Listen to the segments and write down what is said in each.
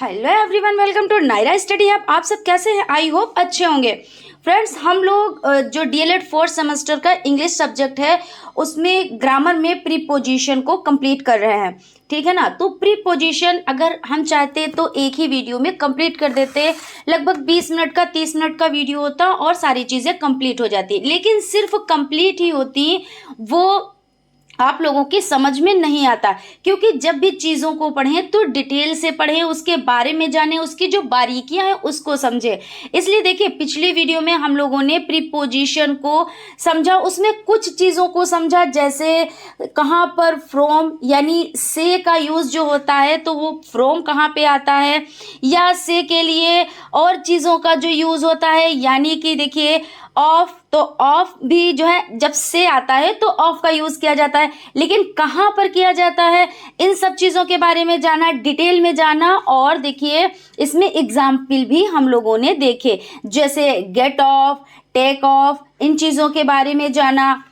Hello everyone, welcome to Naira study hub. आप सब कैसे हैं? आई होप अच्छे होंगे। फ्रेंड्स, हम लोग जो डीएलएड फोर्थ सेमेस्टर का इंग्लिश सब्जेक्ट है उसमें ग्रामर में प्रीपोजिशन को कंप्लीट कर रहे हैं, ठीक है ना। तो प्रीपोजिशन अगर हम चाहते तो एक ही वीडियो में कंप्लीट कर देते, लगभग 20 मिनट का 30 मिनट का वीडियो होता और सारी चीज़ें कंप्लीट हो जाती, लेकिन सिर्फ कंप्लीट ही होती वो आप लोगों की समझ में नहीं आता, क्योंकि जब भी चीज़ों को पढ़ें तो डिटेल से पढ़ें, उसके बारे में जानें, उसकी जो बारीकियां हैं उसको समझें। इसलिए देखिए, पिछली वीडियो में हम लोगों ने प्रीपोजिशन को समझा, उसमें कुछ चीज़ों को समझा, जैसे कहाँ पर फ्रॉम यानी से का यूज़ जो होता है तो वो फ्रॉम कहाँ पे आता है, या से के लिए और चीज़ों का जो यूज़ होता है, यानी कि देखिए ऑफ, तो ऑफ भी जो है जब से आता है तो ऑफ का यूज़ किया जाता है, लेकिन कहाँ पर किया जाता है, इन सब चीज़ों के बारे में जाना, डिटेल में जाना। और देखिए इसमें एग्जाम्पल भी हम लोगों ने देखे, जैसे गेट ऑफ, टेक ऑफ, इन चीज़ों के बारे में जाना।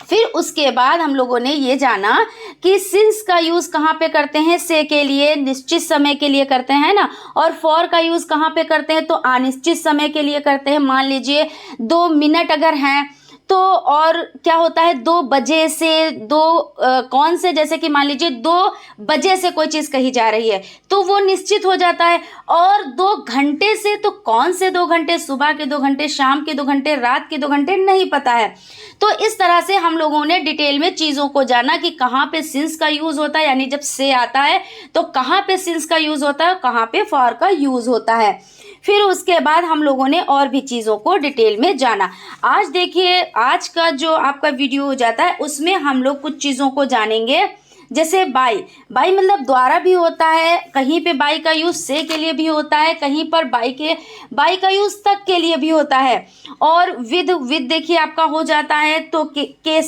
फिर उसके बाद हम लोगों ने ये जाना कि सिंस का यूज़ कहाँ पे करते हैं, से के लिए निश्चित समय के लिए करते हैं ना, और फॉर का यूज़ कहाँ पे करते हैं तो अनिश्चित समय के लिए करते हैं। मान लीजिए 2 मिनट अगर हैं तो, और क्या होता है 2 बजे से, कौन से, जैसे कि मान लीजिए 2 बजे से कोई चीज़ कही जा रही है तो वो निश्चित हो जाता है। और 2 घंटे से, तो कौन से 2 घंटे, सुबह के 2 घंटे, शाम के 2 घंटे, रात के 2 घंटे, नहीं पता है। तो इस तरह से हम लोगों ने डिटेल में चीज़ों को जाना कि कहाँ पे सिंस का यूज़ होता है, यानी जब से आता है तो कहाँ पे सिंस का यूज़ होता है, कहाँ पे फॉर का यूज़ होता है। फिर उसके बाद हम लोगों ने और भी चीज़ों को डिटेल में जाना। आज देखिए, आज का जो आपका वीडियो हो जाता है उसमें हम लोग कुछ चीज़ों को जानेंगे, जैसे बाई मतलब द्वारा भी होता है, कहीं पे बाई का यूज़ से के लिए भी होता है, कहीं पर बाई का यूज़ तक के लिए भी होता है। और विद देखिए आपका हो जाता है तो के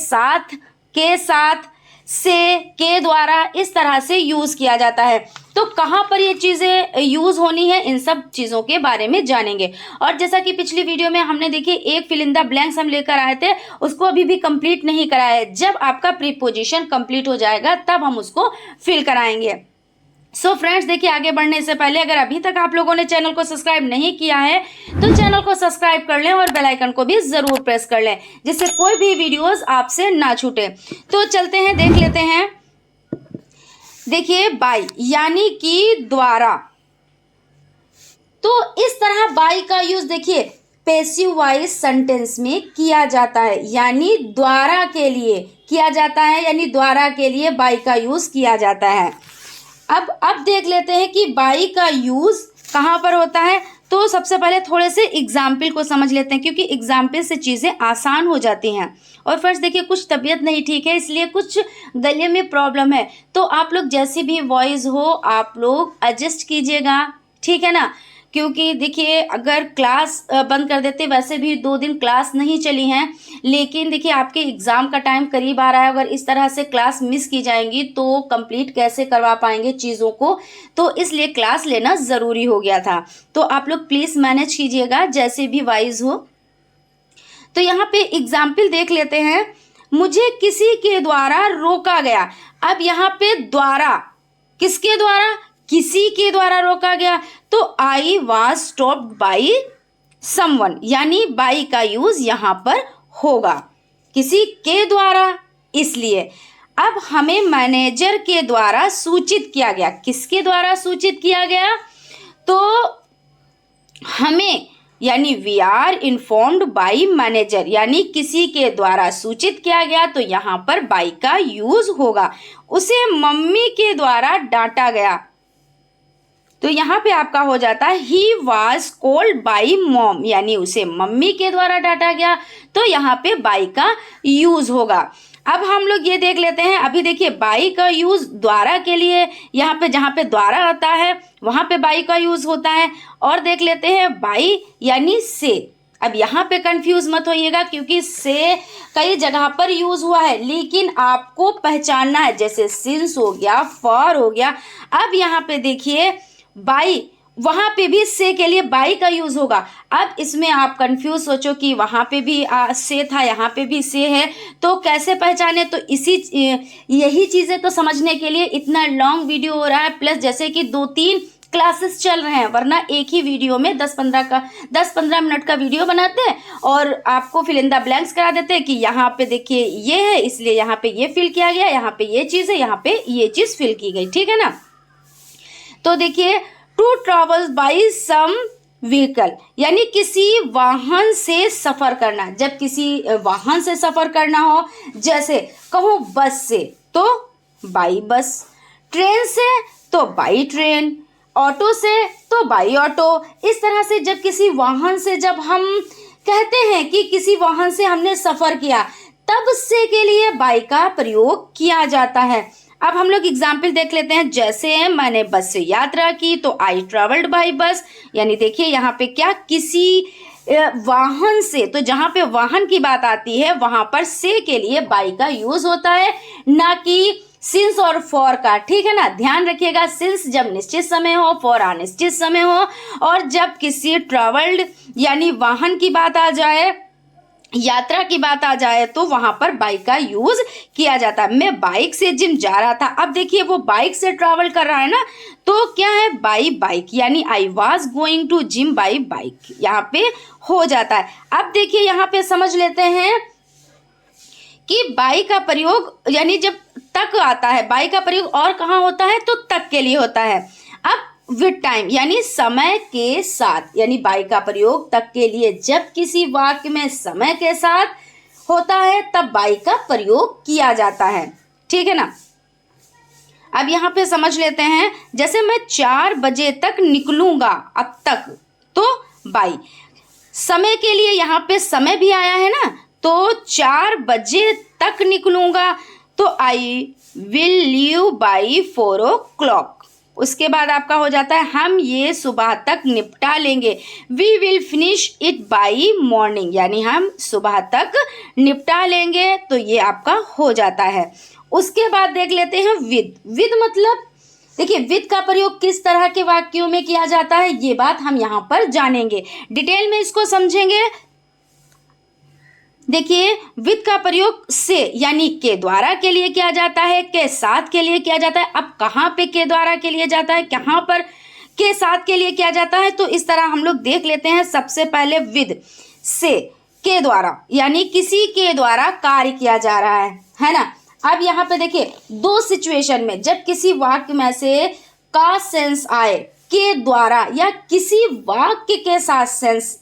साथ, से, के द्वारा, इस तरह से यूज़ किया जाता है। तो कहाँ पर ये चीज़ें यूज़ होनी है, इन सब चीज़ों के बारे में जानेंगे। और जैसा कि पिछली वीडियो में हमने देखिए एक फिल इन द ब्लैंक्स हम लेकर आए थे, उसको अभी भी कंप्लीट नहीं कराया है। जब आपका प्रीपोजिशन कंप्लीट हो जाएगा तब हम उसको फिल कराएंगे। सो फ्रेंड्स, देखिए आगे बढ़ने से पहले अगर अभी तक आप लोगों ने चैनल को सब्सक्राइब नहीं किया है तो चैनल को सब्सक्राइब कर लें और बेल आइकन को भी ज़रूर प्रेस कर लें, जिससे कोई भी वीडियोस आपसे ना छूटे। तो चलते हैं, देख लेते हैं। देखिए बाई यानी कि द्वारा, तो इस तरह बाई का यूज़ देखिए पैसिव वॉइस सेंटेंस में किया जाता है, यानी द्वारा के लिए किया जाता है, यानी द्वारा के लिए बाई का यूज़ किया जाता है। अब देख लेते हैं कि बाई का यूज़ कहाँ पर होता है। तो सबसे पहले थोड़े से एग्जाम्पल को समझ लेते हैं, क्योंकि एग्जाम्पल से चीज़ें आसान हो जाती हैं। और फर्स्ट देखिए, कुछ तबीयत नहीं ठीक है, इसलिए कुछ गले में प्रॉब्लम है, तो आप लोग जैसी भी वॉइस हो आप लोग एडजस्ट कीजिएगा, ठीक है ना। क्योंकि देखिए अगर क्लास बंद कर देते, वैसे भी 2 दिन क्लास नहीं चली हैं, लेकिन देखिए आपके एग्ज़ाम का टाइम करीब आ रहा है, अगर इस तरह से क्लास मिस की जाएंगी तो कंप्लीट कैसे करवा पाएंगे चीज़ों को, तो इसलिए क्लास लेना ज़रूरी हो गया था। तो आप लोग प्लीज़ मैनेज कीजिएगा जैसे भी वाइज हो। तो यहाँ पे एग्जाम्पल देख लेते हैं। मुझे किसी के द्वारा रोका गया। अब यहाँ पे द्वारा, किसके द्वारा, किसी के द्वारा रोका गया, तो I was stopped by someone, यानी बाई का यूज यहाँ पर होगा, किसी के द्वारा, इसलिए। अब हमें मैनेजर के द्वारा सूचित किया गया, किसके द्वारा सूचित किया गया, तो हमें, यानी we are informed by manager, यानी किसी के द्वारा सूचित किया गया, तो यहाँ पर बाई का यूज होगा। उसे मम्मी के द्वारा डांटा गया, तो यहाँ पे आपका हो जाता है he was called by mom, यानी उसे मम्मी के द्वारा डांटा गया, तो यहाँ पे बाई का यूज होगा। अब हम लोग ये देख लेते हैं, अभी देखिए बाई का यूज द्वारा के लिए, यहाँ पे जहाँ पे द्वारा आता है वहाँ पे बाई का यूज होता है। और देख लेते हैं बाई यानी से। अब यहाँ पे कंफ्यूज मत होइएगा, क्योंकि से कई जगह पर यूज हुआ है, लेकिन आपको पहचानना है, जैसे सिंस हो गया, फॉर हो गया। अब यहाँ पे देखिए बाई, वहाँ पे भी से के लिए बाई का यूज होगा। अब इसमें आप कंफ्यूज सोचो कि वहाँ पे भी से था, यहाँ पे भी से है, तो कैसे पहचाने, तो यही चीज़ें तो समझने के लिए इतना लॉन्ग वीडियो हो रहा है, प्लस जैसे कि 2-3 क्लासेस चल रहे हैं, वरना एक ही वीडियो में 10-15 मिनट का वीडियो बनाते हैं और आपको फिल इन द ब्लैंक्स करा देते हैं कि यहाँ पे देखिए ये है, इसलिए यहाँ पे ये फिल किया गया, यहाँ पे ये चीज़ है, यहाँ पे ये चीज़ फिल की गई, ठीक है ना। तो देखिए to travel by some vehicle, यानी किसी वाहन से सफ़र करना। जब किसी वाहन से सफ़र करना हो, जैसे कहूँ बस से तो बाई बस, ट्रेन से तो बाई ट्रेन, ऑटो से तो बाई ऑटो। इस तरह से जब किसी वाहन से जब हम कहते हैं कि किसी वाहन से हमने सफ़र किया, तब से के लिए बाई का प्रयोग किया जाता है। अब हम लोग एग्जाम्पल देख लेते हैं। जैसे मैंने बस से यात्रा की तो आई ट्रेवल्ड बाई बस, यानी देखिए यहाँ पे क्या किसी वाहन से, तो जहाँ पे वाहन की बात आती है वहाँ पर से के लिए बाई का यूज होता है, ना कि सिंस और फॉर का, ठीक है ना। ध्यान रखिएगा, सिंस जब निश्चित समय हो, फॉर अनिश्चित समय हो, और जब किसी ट्रेवल्ड यानी वाहन की बात आ जाए, यात्रा की बात आ जाए, तो वहां पर बाइक का यूज किया जाता है। मैं बाइक से जिम जा रहा था, अब देखिए वो बाइक से ट्रैवल कर रहा है ना, तो क्या है बाई बाइक, यानी I was going to gym by bike, यहाँ पे हो जाता है। अब देखिए यहाँ पे समझ लेते हैं कि बाई का प्रयोग यानी जब तक आता है, बाई का प्रयोग और कहाँ होता है, तो तक के लिए होता है। अब विद टाइम यानी समय के साथ, यानी बाई का प्रयोग तक के लिए, जब किसी वाक्य में समय के साथ होता है तब बाई का प्रयोग किया जाता है, ठीक है ना। अब यहाँ पे समझ लेते हैं, जैसे मैं 4 बजे तक निकलूंगा, अब तक तो बाई, समय के लिए यहाँ पे समय भी आया है ना, तो 4 बजे तक निकलूंगा तो I will leave by 4 o'clock। उसके बाद आपका हो जाता है हम ये सुबह तक निपटा लेंगे, we will finish it by morning, यानी हम सुबह तक निपटा लेंगे, तो ये आपका हो जाता है। उसके बाद देख लेते हैं विद। विद मतलब देखिए विद का प्रयोग किस तरह के वाक्यों में किया जाता है, ये बात हम यहाँ पर जानेंगे, डिटेल में इसको समझेंगे। देखिए विद का प्रयोग से यानी के द्वारा के लिए किया जाता है, के साथ के लिए किया जाता है। अब कहाँ पे के द्वारा के लिए जाता है, कहाँ पर के साथ के लिए किया जाता है, तो इस तरह हम लोग देख लेते हैं। सबसे पहले विद से के द्वारा, यानी किसी के द्वारा कार्य किया जा रहा है ना। अब यहाँ पे देखिए 2 सिचुएशन में जब किसी वाक्य में से का सेंस आए के द्वारा या किसी वाक्य के साथ सेंस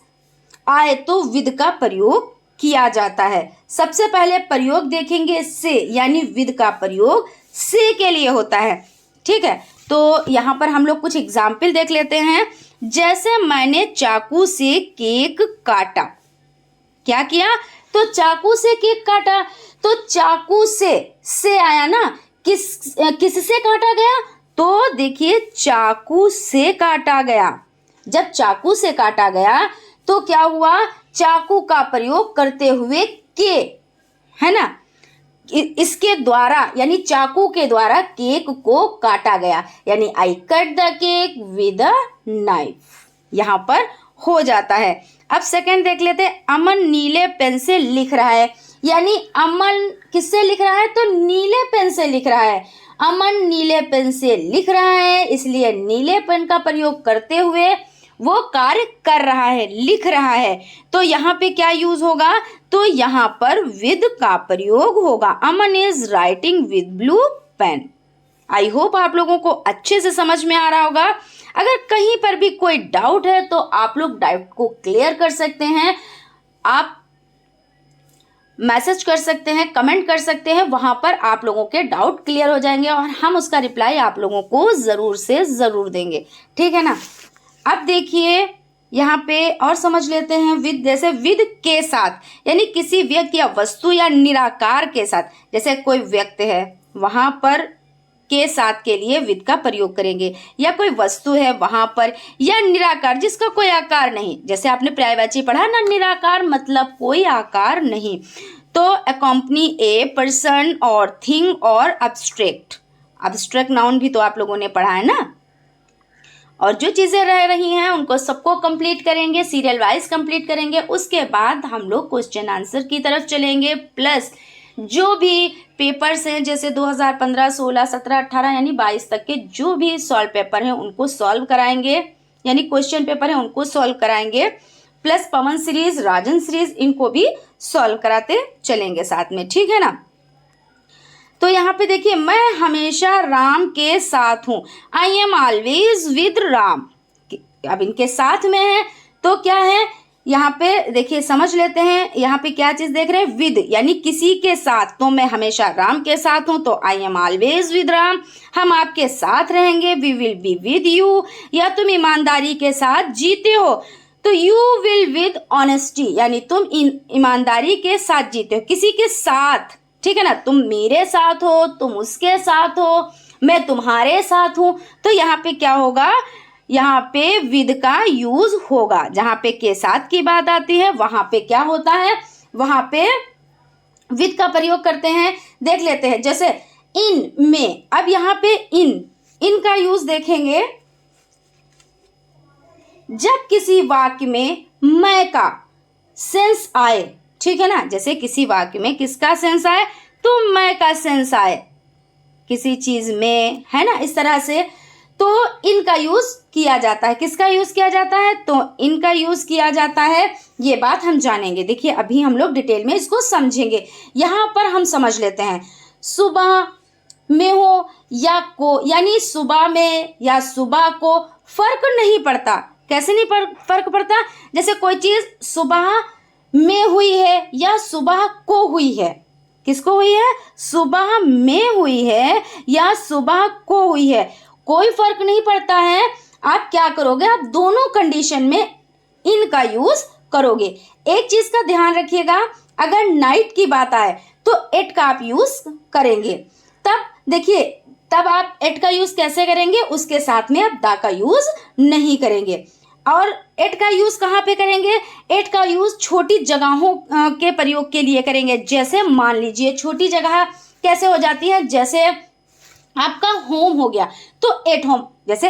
आए तो विद का प्रयोग किया जाता है। सबसे पहले प्रयोग देखेंगे से, यानी विद का प्रयोग से के लिए होता है, ठीक है। तो यहाँ पर हम लोग कुछ एग्जाम्पल देख लेते हैं। जैसे मैंने चाकू से केक काटा, क्या किया, तो चाकू से केक काटा, तो चाकू से आया ना, किससे काटा गया, तो देखिए चाकू से काटा गया। जब चाकू से काटा गया तो क्या हुआ, चाकू का प्रयोग करते हुए के, है ना, इसके द्वारा यानी चाकू के द्वारा केक को काटा गया, यानी I cut the cake with a knife, यहाँ पर हो जाता है। अब सेकंड देख लेते हैं। अमन नीले पेन से लिख रहा है, यानी अमन किससे लिख रहा है, तो नीले पेन से लिख रहा है। अमन नीले पेन से लिख रहा है, इसलिए नीले पेन का प्रयोग करते हुए वो कार्य कर रहा है, लिख रहा है, तो यहाँ पे क्या यूज होगा, तो यहाँ पर विद का प्रयोग होगा। Aman is writing with blue pen. I hope आप लोगों को अच्छे से समझ में आ रहा होगा। अगर कहीं पर भी कोई डाउट है तो आप लोग डाउट को क्लियर कर सकते हैं, आप मैसेज कर सकते हैं, कमेंट कर सकते हैं, वहां पर आप लोगों के डाउट क्लियर हो जाएंगे और हम उसका रिप्लाई आप लोगों को ज़रूर से ज़रूर देंगे, ठीक है ना। अब देखिए यहाँ पे और समझ लेते हैं विद। जैसे विद के साथ, यानी किसी व्यक्ति या वस्तु या निराकार के साथ, जैसे कोई व्यक्ति है वहां पर के साथ के लिए विद का प्रयोग करेंगे, या कोई वस्तु है वहां पर, या निराकार जिसका कोई आकार नहीं, जैसे आपने पर्यायवाची पढ़ा ना, निराकार मतलब कोई आकार नहीं, तो अकम्पनी ए पर्सन और थिंग और अब्स्ट्रैक्ट नाउन भी तो आप लोगों ने पढ़ा है ना। और जो चीज़ें रह रही हैं उनको सबको कंप्लीट करेंगे, सीरियल वाइज कंप्लीट करेंगे। उसके बाद हम लोग क्वेश्चन आंसर की तरफ चलेंगे, प्लस जो भी पेपर्स हैं जैसे 2015, 16, 17, 18 यानी 22 तक के जो भी सॉल्व पेपर हैं उनको सॉल्व कराएंगे, यानी क्वेश्चन पेपर हैं उनको सॉल्व कराएंगे, प्लस पवन सीरीज, राजन सीरीज इनको भी सॉल्व कराते चलेंगे साथ में, ठीक है ना। तो यहाँ पे देखिए, मैं हमेशा राम के साथ हूँ, आई एम ऑलवेज विद राम। अब इनके साथ में है तो क्या है, यहाँ पे देखिए समझ लेते हैं, यहाँ पे क्या चीज देख रहे हैं, विद यानी किसी के साथ। तो मैं हमेशा राम के साथ हूं तो I am always with Ram, हम आपके साथ रहेंगे, we will be with you, या तुम ईमानदारी के साथ जीते हो तो यू विल विद ऑनेस्टी, यानी तुम ईमानदारी के साथ जीते हो, किसी के साथ, ठीक है ना। तुम मेरे साथ हो, तुम उसके साथ हो, मैं तुम्हारे साथ हूं, तो यहाँ पे क्या होगा, यहाँ पे विद का यूज होगा। जहां पे के साथ की बात आती है वहां पे क्या होता है, वहां पे विद का प्रयोग करते हैं। देख लेते हैं, जैसे इन में, अब यहाँ पे इन का यूज देखेंगे जब किसी वाक्य में मैं का सेंस आए, ठीक है ना। जैसे किसी वाक्य में किसका सेंस आए, तो मैं का सेंस आए किसी चीज में, है ना, इस तरह से, तो इनका यूज किया जाता है। किसका यूज किया जाता है, तो इनका यूज किया जाता है। ये बात हम जानेंगे, देखिए अभी हम लोग डिटेल में इसको समझेंगे। यहां पर हम समझ लेते हैं, सुबह में हो या को, यानी सुबह में या सुबह को फर्क नहीं पड़ता। कैसे नहीं फर्क पड़ता, जैसे कोई चीज सुबह में हुई है या सुबह को हुई है, किसको हुई है, सुबह में हुई है या सुबह को हुई है, कोई फर्क नहीं पड़ता है। आप क्या करोगे, आप दोनों कंडीशन में इनका यूज करोगे। एक चीज का ध्यान रखिएगा, अगर नाइट की बात आए तो एट का आप यूज करेंगे। तब देखिए, तब आप एट का यूज कैसे करेंगे, उसके साथ में आप दा का यूज नहीं करेंगे। और एट का यूज कहाँ पे करेंगे, एट का यूज छोटी जगहों के प्रयोग के लिए करेंगे। जैसे मान लीजिए छोटी जगह कैसे हो जाती है, जैसे आपका होम हो गया तो एट होम, जैसे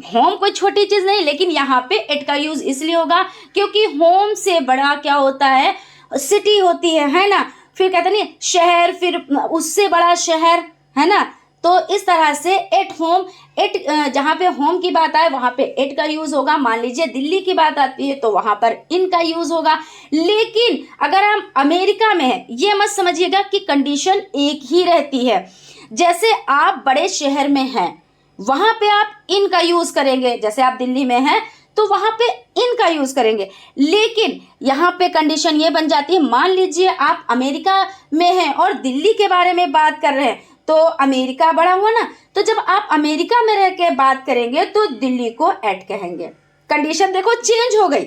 होम कोई छोटी चीज नहीं, लेकिन यहाँ पे एट का यूज इसलिए होगा क्योंकि होम से बड़ा क्या होता है, सिटी होती है ना, फिर कहते नहीं शहर, फिर उससे बड़ा शहर, है ना। तो इस तरह से एट होम, एट जहाँ पे होम की बात आए वहां पे एट का यूज होगा। मान लीजिए दिल्ली की बात आती है तो वहां पर इन का यूज होगा। लेकिन अगर हम अमेरिका में है, ये मत समझिएगा कि कंडीशन एक ही रहती है। जैसे आप बड़े शहर में हैं वहां पे आप इन का यूज करेंगे, जैसे आप दिल्ली में हैं तो वहां पे इन का यूज करेंगे। लेकिन यहाँ पे कंडीशन ये बन जाती है, मान लीजिए आप अमेरिका में हैं और दिल्ली के बारे में बात कर रहे हैं, तो अमेरिका बड़ा हुआ ना, तो जब आप अमेरिका में रह के बात करेंगे तो दिल्ली को एट कहेंगे। कंडीशन देखो चेंज हो गई,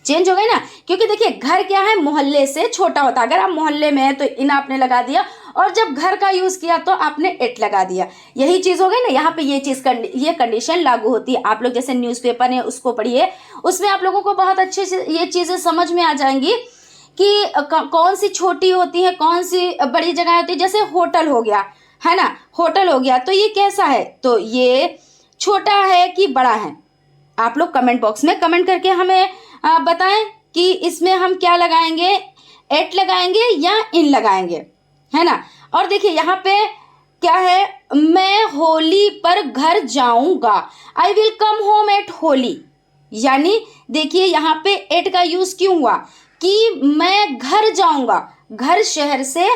चेंज हो गई ना, क्योंकि देखिए घर क्या है, मोहल्ले से छोटा होता है। अगर आप मोहल्ले में हैं तो इन आपने लगा दिया, और जब घर का यूज किया तो आपने एट लगा दिया। यही चीज हो गई ना, यहाँ पे ये कंडीशन लागू होती है। आप लोग जैसे न्यूज़पेपर है उसको पढ़िए, उसमें आप लोगों को बहुत अच्छे से ये चीजें समझ में आ जाएंगी कि कौन सी छोटी होती है, कौन सी बड़ी जगह होती है। जैसे होटल हो गया, है ना, होटल हो गया तो ये कैसा है, तो ये छोटा है कि बड़ा है। आप लोग कमेंट बॉक्स में कमेंट करके हमें बताएं कि इसमें हम क्या लगाएंगे, एट लगाएंगे या इन लगाएंगे, है ना। और देखिए यहाँ पे क्या है, मैं होली पर घर जाऊंगा, I will come home at Holi. यानी देखिए यहाँ पे एट का यूज क्यों हुआ कि मैं घर जाऊंगा, घर शहर से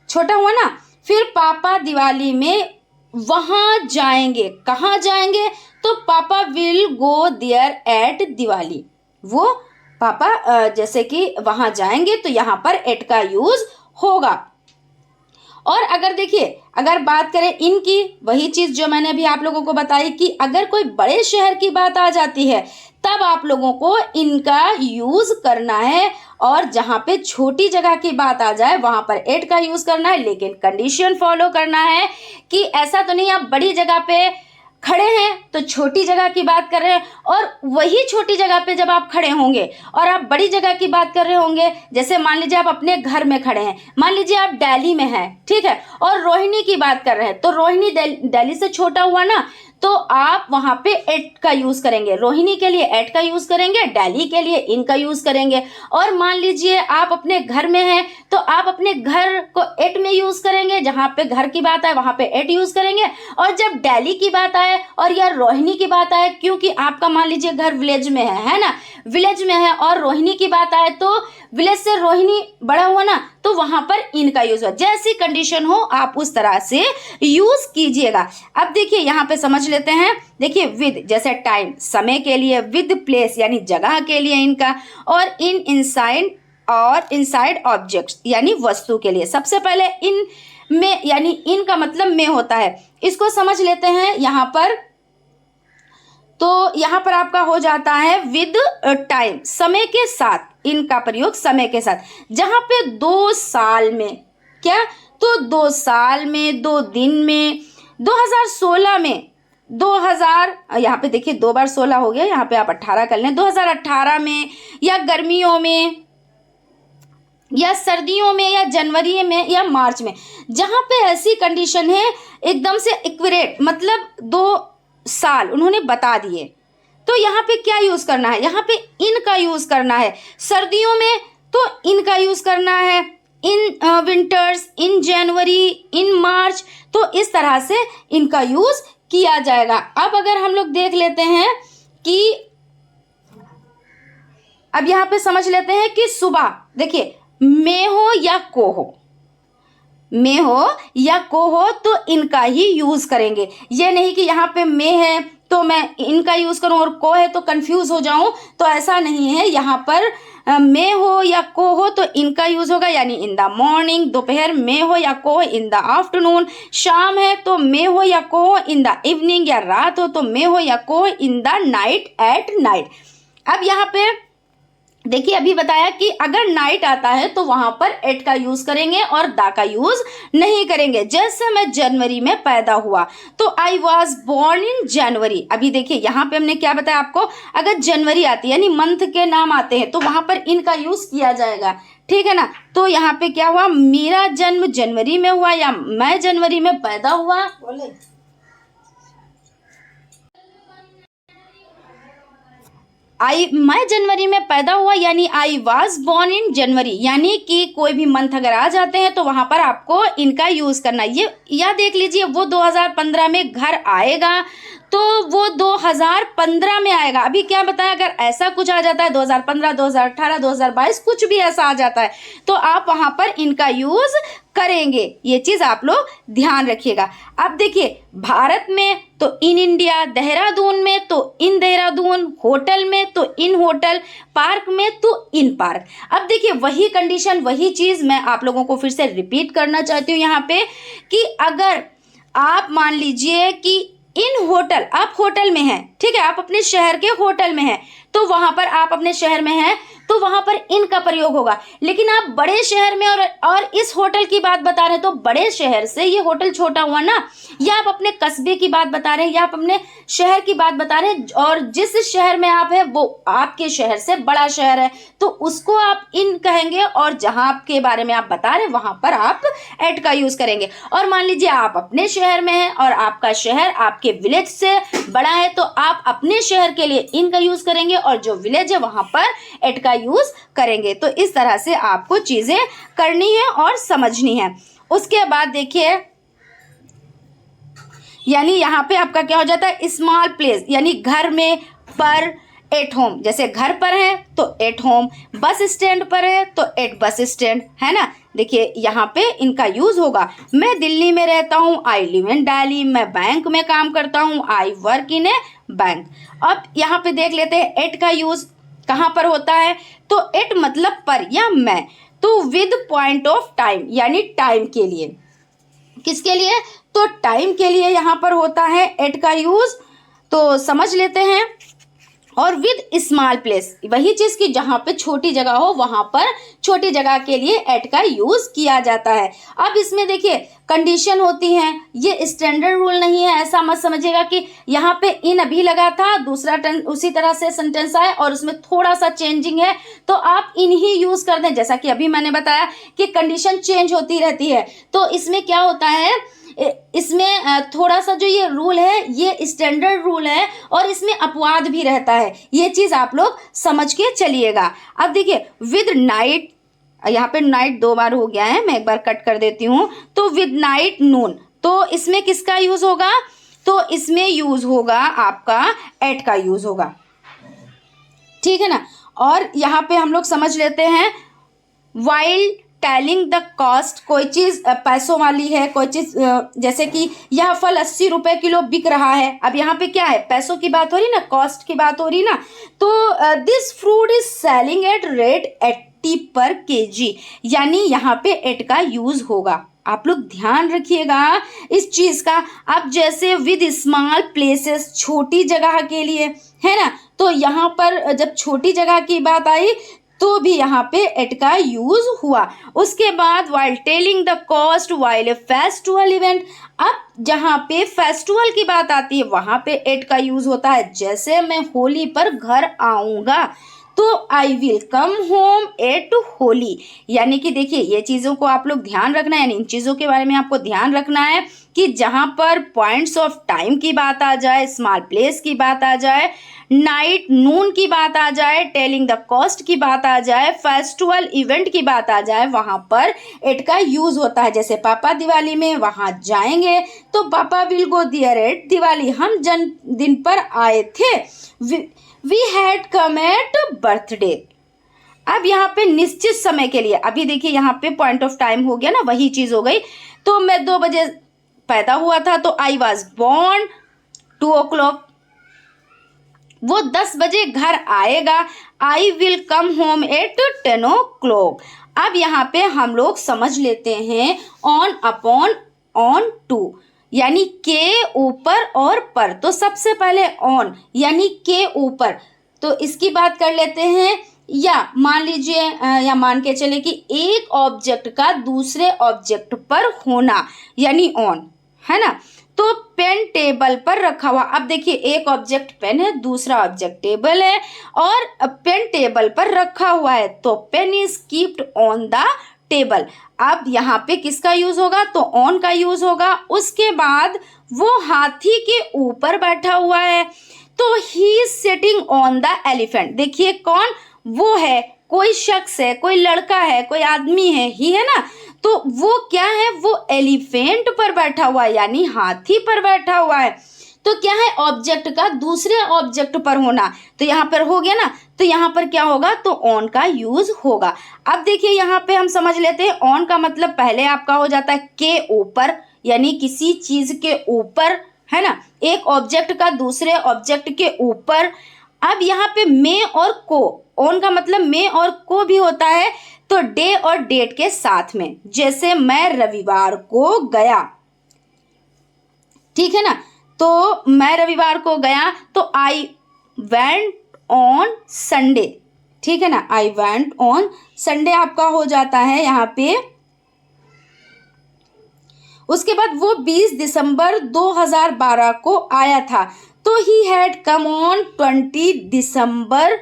छोटा हुआ ना। फिर पापा दिवाली में वहां जाएंगे, कहाँ जाएंगे, तो पापा will go there at Diwali, वो पापा जैसे कि वहां जाएंगे तो यहाँ पर एट का यूज होगा। और अगर देखिए, अगर बात करें इनकी, वही चीज जो मैंने अभी आप लोगों को बताई कि अगर कोई बड़े शहर की बात आ जाती है तब आप लोगों को इनका यूज करना है, और जहां पे छोटी जगह की बात आ जाए वहां पर एट का यूज करना है। लेकिन कंडीशन फॉलो करना है कि ऐसा तो नहीं आप बड़ी जगह पे खड़े हैं तो छोटी जगह की बात कर रहे हैं, और वही छोटी जगह पे जब आप खड़े होंगे और आप बड़ी जगह की बात कर रहे होंगे, जैसे मान लीजिए आप अपने घर में खड़े हैं, मान लीजिए आप दिल्ली में हैं, ठीक है, और रोहिणी की बात कर रहे हैं, तो रोहिणी दिल्ली से छोटा हुआ ना, तो आप वहां पे एट का यूज करेंगे। रोहिणी के लिए एट का यूज करेंगे, दिल्ली के लिए इन का यूज करेंगे। और मान लीजिए आप अपने घर में हैं तो आप अपने घर को एट में यूज करेंगे, जहां पे घर की बात आए वहां पे एट यूज करेंगे। और जब दिल्ली की बात आए और या रोहिणी की बात आए, क्योंकि आपका मान लीजिए घर विलेज में है ना, विलेज में है, और रोहिणी की बात आए तो विलेज से रोहिणी बड़ा हुआ ना, तो वहां पर इन का यूज हुआ। जैसी कंडीशन हो आप उस तरह से यूज कीजिएगा। अब देखिए यहाँ पे समझ लेते हैं। देखिए विद जैसे टाइम समय के लिए, विद प्लेस यानी जगह के लिए इनका, और इन इनसाइड और इनसाइड ऑब्जेक्ट्स यानी वस्तु के लिए। सबसे पहले इन में यानी इन का मतलब में होता है, इसको समझ लेते हैं यहाँ पर। तो यहाँ पर आपका हो जाता है विद टाइम, समय के साथ, इनका प्रयोग समय के साथ। जहां पे 2 साल में, क्या तो 2 साल में, 2 दिन में, 2016 में, 2000 यहाँ पे देखिए 2 बार 16 हो गया, यहाँ पे आप 18 कर लें, 2018 में, या गर्मियों में, या सर्दियों में, या जनवरी में, या मार्च में। जहां पे ऐसी कंडीशन है एकदम से एक्यूरेट, मतलब 2 साल उन्होंने बता दिए, तो यहाँ पे क्या यूज करना है, यहाँ पे इन का यूज करना है। सर्दियों में तो इन का यूज करना है, इन विंटर्स, इन जनवरी, इन मार्च, तो इस तरह से इनका यूज किया जाएगा। अब अगर हम लोग देख लेते हैं कि अब यहाँ पे समझ लेते हैं कि सुबह, देखिए में हो या को हो, में हो या को हो तो इनका ही यूज करेंगे। ये नहीं कि यहाँ पे में है तो मैं इनका यूज करूं और को है तो कंफ्यूज हो जाऊं, तो ऐसा नहीं है। यहाँ पर में हो या को हो तो इनका यूज होगा, यानी इन द मॉर्निंग। दोपहर में हो या को हो इन द आफ्टरनून। शाम है तो में हो या को हो इन द इवनिंग, या रात हो तो में हो या को हो in the night, at night. अब यहाँ पे देखिए अभी बताया कि अगर नाइट आता है तो वहां पर एट का यूज करेंगे और दा का यूज नहीं करेंगे। जैसे मैं जनवरी में पैदा हुआ तो आई वॉज बोर्न इन जनवरी। अभी देखिए यहाँ पे हमने क्या बताया आपको, अगर जनवरी आती है यानी मंथ के नाम आते हैं तो वहां पर इन का यूज किया जाएगा, ठीक है ना। तो यहाँ पे क्या हुआ, मेरा जन्म जनवरी में हुआ या मैं जनवरी में पैदा हुआ। मैं जनवरी में पैदा हुआ यानी आई वॉज बोर्न इन जनवरी, यानी कि कोई भी मंथ अगर आ जाते हैं तो वहां पर आपको इनका यूज करना। ये या देख लीजिए वो 2015 में घर आएगा तो वो 2015 में आएगा। अभी क्या बताया, अगर ऐसा कुछ आ जाता है 2015, 2018, 2022 कुछ भी ऐसा आ जाता है तो आप वहां पर इनका यूज करेंगे। ये चीज आप लोग ध्यान रखिएगा। अब देखिए भारत में तो इन इंडिया, देहरादून में तो इन देहरादून, होटल में तो इन होटल, पार्क में तो इन पार्क। अब देखिए वही कंडीशन, वही चीज मैं आप लोगों को फिर से रिपीट करना चाहती हूँ यहाँ पे कि अगर आप मान लीजिए कि इन होटल, आप होटल में हैं, ठीक है, आप अपने शहर के होटल में हैं, तो वहां पर आप अपने शहर में हैं तो वहां पर इन का प्रयोग होगा। लेकिन आप बड़े शहर में और इस होटल की बात बता रहे हैं तो बड़े शहर से ये होटल छोटा हुआ ना, या आप अपने कस्बे की बात बता रहे हैं या आप अपने शहर की बात बता रहे हैं, और जिस शहर में आप हैं वो आपके शहर से बड़ा शहर है तो उसको आप इन कहेंगे, और जहां आपके बारे में आप बता रहे हैं वहां पर आप एट का यूज करेंगे। और मान लीजिए आप अपने शहर में हैं और आपका शहर आपके विलेज से बड़ा है तो आप अपने शहर के लिए इन का यूज करेंगे और जो विलेज है वहां पर एट का यूज करेंगे। तो इस तरह से आपको चीजें करनी है और समझनी है। उसके बाद देखिए यानी यहाँ पे आपका क्या हो जाता है, स्मॉल प्लेस यानी घर में, पर, एट होम। जैसे घर पर है तो एट होम, बस स्टैंड पर है तो एट बस स्टैंड, है ना। देखिए यहाँ पे इनका यूज होगा। मैं दिल्ली में रहता हूँ, आई लिव इन दिल्ली। मैं बैंक में काम करता हूँ, I work in A bank. अब यहाँ पे देख लेते हैं एट का यूज कहाँ पर होता है, तो एट मतलब पर या मैं, तो विद पॉइंट ऑफ टाइम यानी टाइम के लिए। किसके लिए, तो टाइम के लिए यहाँ पर होता है एट का यूज, तो समझ लेते हैं। और विद स्मॉल प्लेस, वही चीज की जहां पे छोटी जगह हो वहां पर छोटी जगह के लिए एट का यूज किया जाता है। अब इसमें देखिए कंडीशन होती है, ये स्टैंडर्ड रूल नहीं है, ऐसा मत समझिएगा कि यहाँ पे इन अभी लगा था, दूसरा उसी तरह से सेंटेंस आए और उसमें थोड़ा सा चेंजिंग है तो आप इन ही यूज कर दें। जैसा कि अभी मैंने बताया कि कंडीशन चेंज होती रहती है, तो इसमें क्या होता है इसमें थोड़ा सा जो ये रूल है ये स्टैंडर्ड रूल है और इसमें अपवाद भी रहता है, ये चीज़ आप लोग समझ के चलिएगा। अब देखिए विद नाइट, यहाँ पे नाइट 2 बार हो गया है, मैं एक बार कट कर देती हूँ। तो विद नाइट नून, तो इसमें किसका यूज होगा, तो इसमें यूज होगा आपका एट का यूज होगा, ठीक है ना। और यहाँ पे हम लोग समझ लेते हैं वाइल टेलिंग द कॉस्ट, कोई चीज़ पैसों वाली है, कोई चीज़ जैसे कि यह फल 80 रुपए किलो बिक रहा है। अब यहाँ पे क्या है, पैसों की बात हो रही ना, कॉस्ट की बात हो रही ना। तो this fruit is selling at rate 80 पर केजी, यानी यहाँ पे एट का यूज होगा। आप लोग ध्यान रखिएगा इस चीज का। अब जैसे विद स्मॉल प्लेसेस, छोटी जगह के लिए, है ना, तो यहाँ पर जब छोटी जगह की बात आई तो भी यहाँ पे एट का यूज हुआ। उसके बाद while telling the cost while a festival event, अब जहाँ पे फेस्टिवल की बात आती है वहां पे एट का यूज होता है। जैसे मैं होली पर घर आऊंगा तो I will come home at Holi, यानी कि देखिए ये चीज़ों को आप लोग ध्यान रखना है, यानी इन चीज़ों के बारे में आपको ध्यान रखना है कि जहाँ पर पॉइंट्स ऑफ टाइम की बात आ जाए, स्मॉल प्लेस की बात आ जाए, नाइट नून की बात आ जाए, टेलिंग द कॉस्ट की बात आ जाए, फेस्टिवल इवेंट की बात आ जाए, वहाँ पर एट का यूज होता है। जैसे पापा दिवाली में वहाँ जाएंगे तो पापा will go there at Diwali, हम जन्मदिन पर आए थे, we had come at birthday. अब यहाँ पे निश्चित समय के लिए, अभी देखिए यहाँ पे पॉइंट ऑफ टाइम हो गया ना, वही चीज हो गई। तो मैं 2 बजे पैदा हुआ था तो आई वॉज बॉर्न 2 o'clock, वो 10 बजे घर आएगा, I will come home at 10 o'clock। अब यहाँ पे हम लोग समझ लेते हैं ऑन अपॉन ऑन टू, यानी के ऊपर और पर। तो सबसे पहले ऑन यानी के ऊपर, तो इसकी बात कर लेते हैं। या मान लीजिए या मान के चले कि एक ऑब्जेक्ट का दूसरे ऑब्जेक्ट पर होना, यानी ऑन, है ना। तो पेन टेबल पर रखा हुआ, अब देखिए एक ऑब्जेक्ट पेन है, दूसरा ऑब्जेक्ट टेबल है, और पेन टेबल पर रखा हुआ है, तो pen is keeped on the table. अब यहाँ पे किसका यूज होगा, तो ऑन का यूज होगा। उसके बाद वो हाथी के ऊपर बैठा हुआ है, तो he is sitting on the elephant. देखिए कौन, वो है, कोई शख्स है, कोई लड़का है, कोई आदमी है, ही है ना, तो वो क्या है, वो एलिफेंट पर बैठा हुआ है, यानी हाथी पर बैठा हुआ है। तो क्या है, ऑब्जेक्ट का दूसरे ऑब्जेक्ट पर होना, तो यहाँ पर हो गया ना, तो यहाँ पर क्या होगा, तो ऑन का यूज होगा। अब देखिए यहाँ पे हम समझ लेते हैं ऑन का मतलब पहले आपका हो जाता है के ऊपर, यानी किसी चीज के ऊपर, है ना, एक ऑब्जेक्ट का दूसरे ऑब्जेक्ट के ऊपर। अब यहाँ पे मे और को, ऑन का मतलब मे और को भी होता है, तो डे और डेट के साथ में। जैसे मैं रविवार को गया, ठीक है ना, तो मैं रविवार को गया, तो आई वेंट ऑन संडे, ठीक है ना, आई वेंट ऑन संडे आपका हो जाता है यहाँ पे। उसके बाद वो 20 दिसंबर 2012 को आया था, तो ही हैड कम ऑन 20 दिसंबर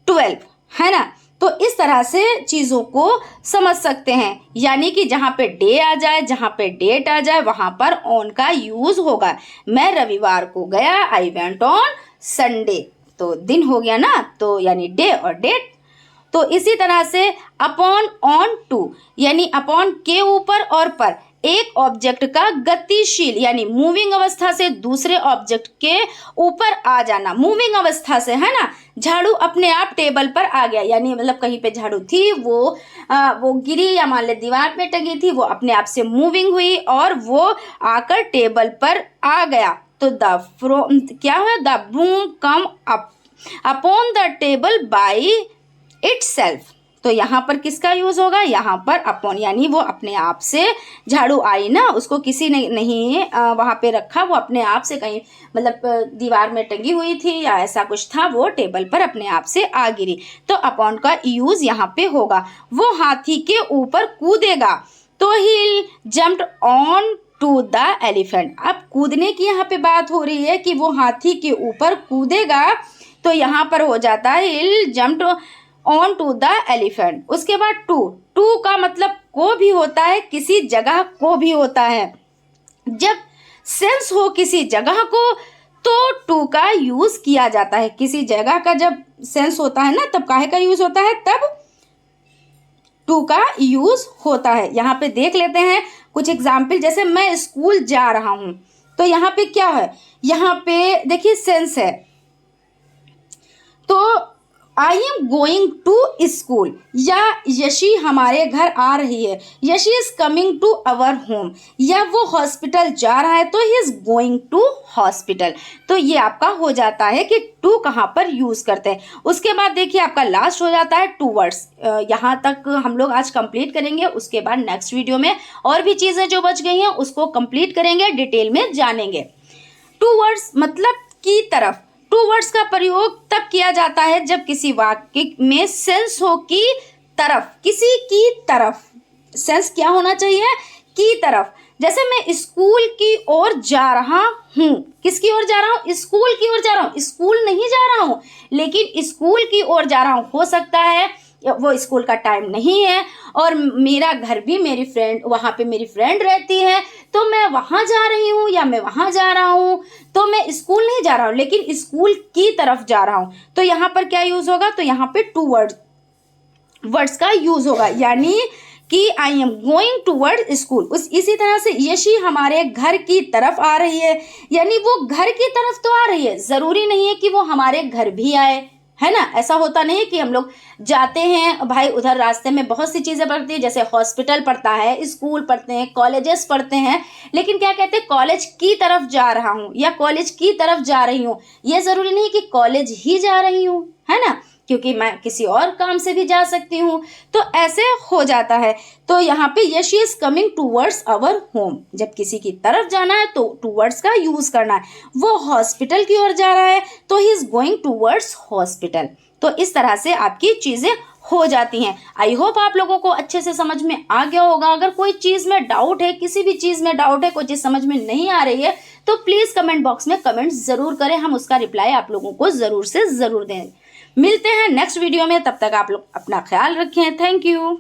12, है ना। तो इस तरह से चीज़ों को समझ सकते हैं, यानी कि जहाँ पे डे आ जाए, जहाँ पे डेट आ जाए, वहाँ पर ऑन का यूज होगा। मैं रविवार को गया, आई वेंट ऑन संडे, तो दिन हो गया ना, तो यानी डे और डेट। तो इसी तरह से अपॉन ऑन टू, यानी अपॉन के ऊपर और पर, एक ऑब्जेक्ट का गतिशील यानी मूविंग अवस्था से दूसरे ऑब्जेक्ट के ऊपर आ जाना, मूविंग अवस्था से, है ना। झाड़ू अपने आप टेबल पर आ गया, यानी मतलब कहीं पे झाड़ू थी, वो गिरी या मान ले दीवार पे टंगी थी, वो अपने आप से मूविंग हुई और वो आकर टेबल पर आ गया। तो क्या हुआ, the broom come up upon the table by itself. तो यहाँ पर किसका यूज होगा, यहाँ पर अपॉन, यानी वो अपने आप से झाड़ू आई ना, उसको किसी ने नहीं वहाँ पे रखा, वो अपने आप से कहीं मतलब दीवार में टंगी हुई थी या ऐसा कुछ था, वो टेबल पर अपने आप से आ गिरी, तो अपॉन का यूज यहाँ पे होगा। वो हाथी के ऊपर कूदेगा, तो he jumped on to the elephant. अब कूदने की यहाँ पे बात हो रही है कि वो हाथी के ऊपर कूदेगा, तो यहाँ पर हो जाता है he jumped on to the elephant. उसके बाद टू का मतलब को भी होता है, किसी जगह को भी होता है, जब सेंस हो किसी जगह को तो टू का यूज किया जाता है। किसी जगह का जब सेंस होता है ना, तब काहे का यूज होता है, तब टू का यूज होता है। यहाँ पे देख लेते हैं कुछ एग्जाम्पल। जैसे मैं स्कूल जा रहा हूं, तो यहाँ पे क्या है, यहाँ पे देखिए सेंस है, तो I am going to school, या यशी हमारे घर आ रही है, Yashi is coming to our home, या वो हॉस्पिटल जा रहा है तो he is going to hospital. तो ये आपका हो जाता है कि टू कहाँ पर यूज करते हैं। उसके बाद देखिए आपका लास्ट हो जाता है टू वर्ड्स। यहाँ तक हम लोग आज कंप्लीट करेंगे। उसके बाद नेक्स्ट वीडियो में और भी चीजें जो बच गई हैं उसको कंप्लीट करेंगे, डिटेल में जानेंगे। टू वर्ड्स मतलब की तरफ। टू वर्ड्स का प्रयोग तब किया जाता है जब किसी वाक्य में सेंस हो की तरफ, किसी की तरफ। सेंस क्या होना चाहिए, की तरफ। जैसे मैं स्कूल की ओर जा रहा हूं, किसकी ओर जा रहा हूं, स्कूल की ओर जा रहा हूं। स्कूल नहीं जा रहा हूं, लेकिन स्कूल की ओर जा रहा हूं। हो सकता है वो स्कूल का टाइम नहीं है और मेरा घर भी मेरी फ्रेंड, वहां पे मेरी फ्रेंड रहती है, तो मैं वहां जा रही हूँ या मैं वहां जा रहा हूँ। तो मैं स्कूल नहीं जा रहा हूँ लेकिन स्कूल की तरफ जा रहा हूँ। तो यहाँ पर क्या यूज होगा, तो यहाँ पे टू वर्ड्स का यूज होगा, यानी कि आई एम गोइंग टूवर्ड स्कूल। इसी तरह से यशी हमारे घर की तरफ आ रही है, यानी वो घर की तरफ तो आ रही है, जरूरी नहीं है कि वो हमारे घर भी आए, है ना। ऐसा होता नहीं है कि हम लोग जाते हैं भाई, उधर रास्ते में बहुत सी चीजें पड़ती है, जैसे हॉस्पिटल पड़ता है, स्कूल पढ़ते हैं, कॉलेजेस पढ़ते हैं, लेकिन क्या कहते हैं, कॉलेज की तरफ जा रहा हूँ या कॉलेज की तरफ जा रही हूँ। ये जरूरी नहीं कि कॉलेज ही जा रही हूँ, है ना, क्योंकि मैं किसी और काम से भी जा सकती हूँ। तो ऐसे हो जाता है। तो यहाँ पे Yeshi is coming towards our home, जब किसी की तरफ जाना है तो टूवर्ड्स का यूज करना है। वो हॉस्पिटल की ओर जा रहा है तो he is going towards hospital. तो इस तरह से आपकी चीजें हो जाती हैं। आई होप आप लोगों को अच्छे से समझ में आ गया होगा। अगर कोई चीज में डाउट है, किसी भी चीज में डाउट है, कोई चीज समझ में नहीं आ रही है, तो प्लीज कमेंट बॉक्स में कमेंट जरूर करें, हम उसका रिप्लाई आप लोगों को जरूर से जरूर दें। मिलते हैं नेक्स्ट वीडियो में, तब तक आप लोग अपना ख्याल रखें। Thank you.